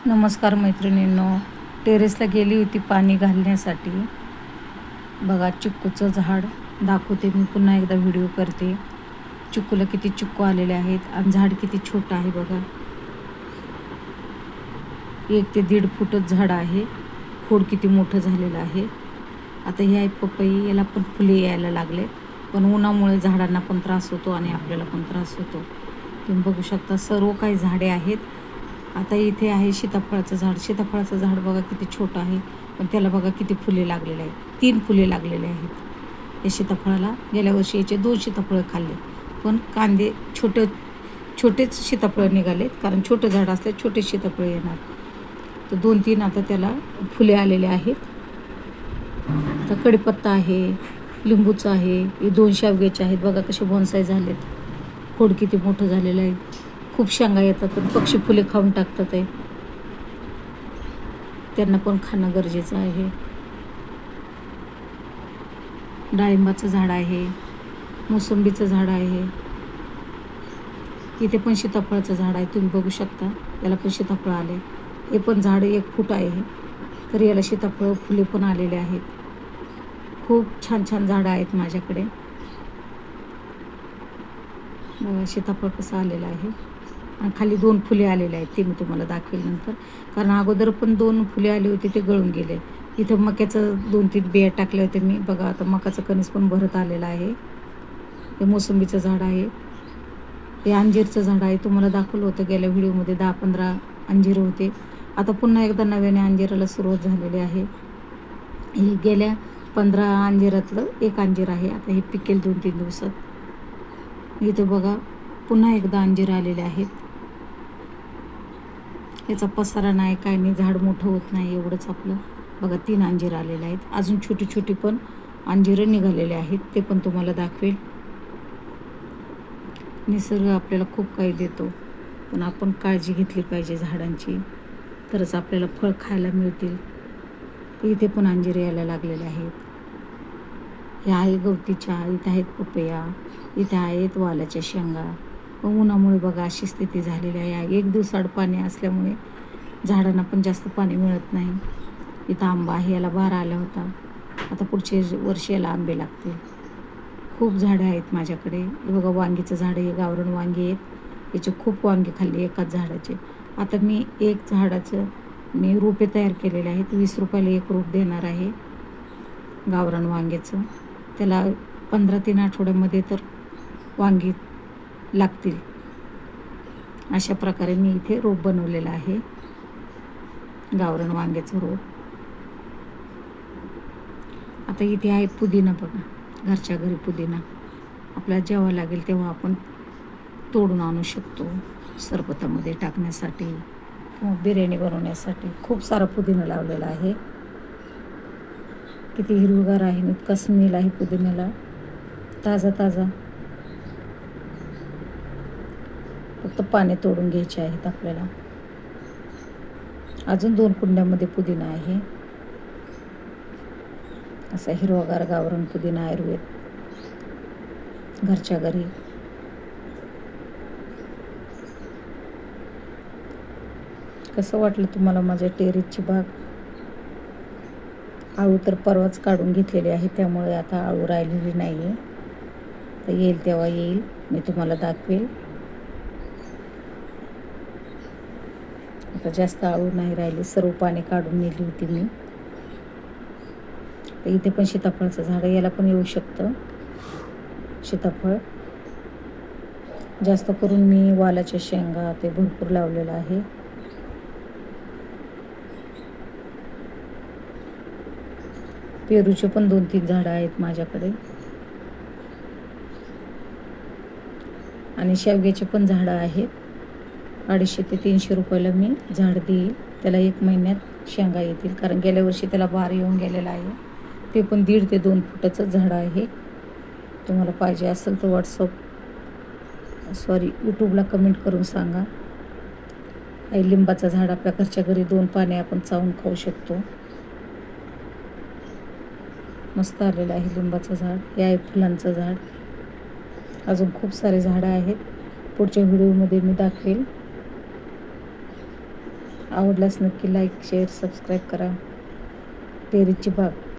नमस्कार मैत्रिणींनो, टेरेसला गेली होती पाणी घालण्यासाठी. बघा चिक्कूचं झाड दाखवते मी, पुन्हा एकदा व्हिडिओ करते. चिक्कूला किती चिक्कू आलेले आहेत आणि झाड किती छोटं आहे बघा. 1 ते 1.5 फूटच झाड आहे. खोड किती मोठं झालेलं आहे. आता हे आहे पपई, याला पण फुले यायला लागले, पण उन्हामुळे झाडांना पण त्रास होतो आणि आपल्याला पण त्रास होतो. तुम्ही बघू शकता सर्व काही झाडे आहेत. आता इथे आहे सीताफळाचं झाड. सीताफळाचं झाड बघा किती छोटं आहे, पण त्याला बघा किती फुले लागलेले आहेत. 3 फुले लागलेले आहेत या सीताफळाला. गेल्या वर्षी याचे 2 सीताफळं खाल्ले, पण कांदे छोटेच सीताफळं निघालेत, कारण छोटं झाड असले छोटे सीताफळं येणार. तर 2-3 आता त्याला फुले आलेले आहेत. आता कढीपत्ता आहे, लिंबूचं आहे, हे 2 शेवग्याचे आहेत. बघा कसे बॉन्साय झालेत. खोड किती मोठं झालेलं आहे. खूप शेंगा येतात, पण पक्षी फुले खाऊन टाकतात आहे. त्यांना पण खाणं गरजेचं आहे. डाळिंबाचं झाड आहे, मोसंबीचं झाड आहे. इथे पण सीताफळाचं झाड आहे. तुम्ही बघू शकता, याला पण सीताफळ आले. हे पण झाड 1 फूट आहे, तर याला सीताफळ फुले पण आलेले आहेत. खूप छान छान झाडं आहेत माझ्याकडे. सीताफळ कसं आलेलं आहे आणि खाली 2 फुले आलेले आहेत, ते मी तुम्हाला दाखवेल नंतर. कारण अगोदर पण 2 फुले आले होते, ते गळून गेले. इथं मक्याचं 2-3 बिया टाकले होते मी. बघा आता मकाचं कणीस पण भरत आलेलं आहे. हे मोसंबीचं झाड आहे. हे अंजीरचं झाड आहे. तुम्हाला दाखवलं होतं गेल्या व्हिडिओमध्ये 10-15 अंजीर होते. आता पुन्हा एकदा नव्याने अंजिराला सुरुवात झालेली आहे. ही गेल्या 15 अंजिरातलं 1 अंजीर आहे. आता हे पिकेल 2-3 दिवसात. इथे बघा पुन्हा एकदा अंजीर आलेले आहेत. याचा पसारा नाही, काय नाही, झाड मोठं होत नाही एवढंच आपलं. बघा 3 अंजीर आलेले आहेत. अजून छोटी छोटी पण अंजीरं निघालेले आहेत, ते पण तुम्हाला दाखवेल. निसर्ग आपल्याला खूप काही देतो, पण आपण काळजी घेतली पाहिजे झाडांची, तरच आपल्याला फळ खायला मिळतील. इथे पण अंजीर यायला लागलेले आहेत. हे आहे गवती चहा, इथे आहेत पपया, इथे आहेत वालाच्या शेंगा. पण उन्हामुळे बघा अशी स्थिती झालेली आहे. 1 दिवसाआड पाणी असल्यामुळे झाडांना पण जास्त पाणी मिळत नाही. इथं आंबा आहे, याला 12 आला होता. आता पुढच्या वर्षी याला आंबे लागतील. खूप झाडं आहेत माझ्याकडे. हे बघा वांगीचं झाड आहे, गावरान वांगी आहेत. याचे खूप वांगे खाल्ले एकाच झाडाचे. आता मी 1 झाडाचं रोपे तयार केलेले आहेत. 20 रुपयाला 1 रोप देणार आहे गावरान वांग्याचं. त्याला 15-3 आठवड्यामध्ये तर वांगी लागतील. अशा प्रकारे मी इथे रोप बनवलेलं आहे, गावरान वांग्याचं रोप. आता इथे आहे पुदिना. बघा घरच्या घरी पुदिना आपल्याला जेव्हा लागेल तेव्हा आपण तोडून आणू शकतो, सरबतामध्ये टाकण्यासाठी किंवा बिर्याणी बनवण्यासाठी. खूप सारा पुदिना लावलेला आहे. किती हिरवगार आहे, इतका स्मेल आहे पुदिन्याला, ताजा ताजा. फक्त पाने तोडून घ्यायचे आहेत आपल्याला. अजून 2 कुंड्यामध्ये पुदिना आहे. असा हिरवागार गावरान पुदिना आयुर्वेद, घरच्या घरी. कसं वाटलं तुम्हाला माझ्या टेरेसची बाग? आळू तर परवाच काढून घेतलेली आहे, त्यामुळे आता आळू राहिलेली नाही आहे. तर येईल तेव्हा येईल, मी तुम्हाला दाखवेल. आता जास्त आळू नाही राहिले, सर्व पाणी काढून नेली होती मी. तर इथे पण सीताफळाचं झाड, याला पण येऊ शकतं सीताफळ. जास्त करून मी वालाच्या शेंगा ते भरपूर लावलेलं आहे. पेरूचे पण 2-3 झाडं आहेत माझ्याकडे, आणि शेवग्याचे पण झाडं आहेत. 250 ते 300 रुपयाला मी झाड देईल. त्याला 1 महिन्यात शेंगा येतील, कारण गेल्या वर्षी त्याला बार येऊन गेलेला आहे. ते पण 1.5 ते 2 फुटाचं झाड आहे. तुम्हाला पाहिजे असेल तर यूट्यूबला कमेंट करून सांगा. लिंबाचं झाड आपल्या घरच्या घरी 2 पाने आपण चावून खाऊ शकतो. मस्त आलेलं आहे लिंबाचं झाड. हे आहे फुलांचं झाड. अजून खूप सारे झाडं आहेत, पुढच्या व्हिडिओमध्ये मी दाखवेल. आवडल्यास नक्की लाईक शेअर सबस्क्राईब करा. टेरेसची बाग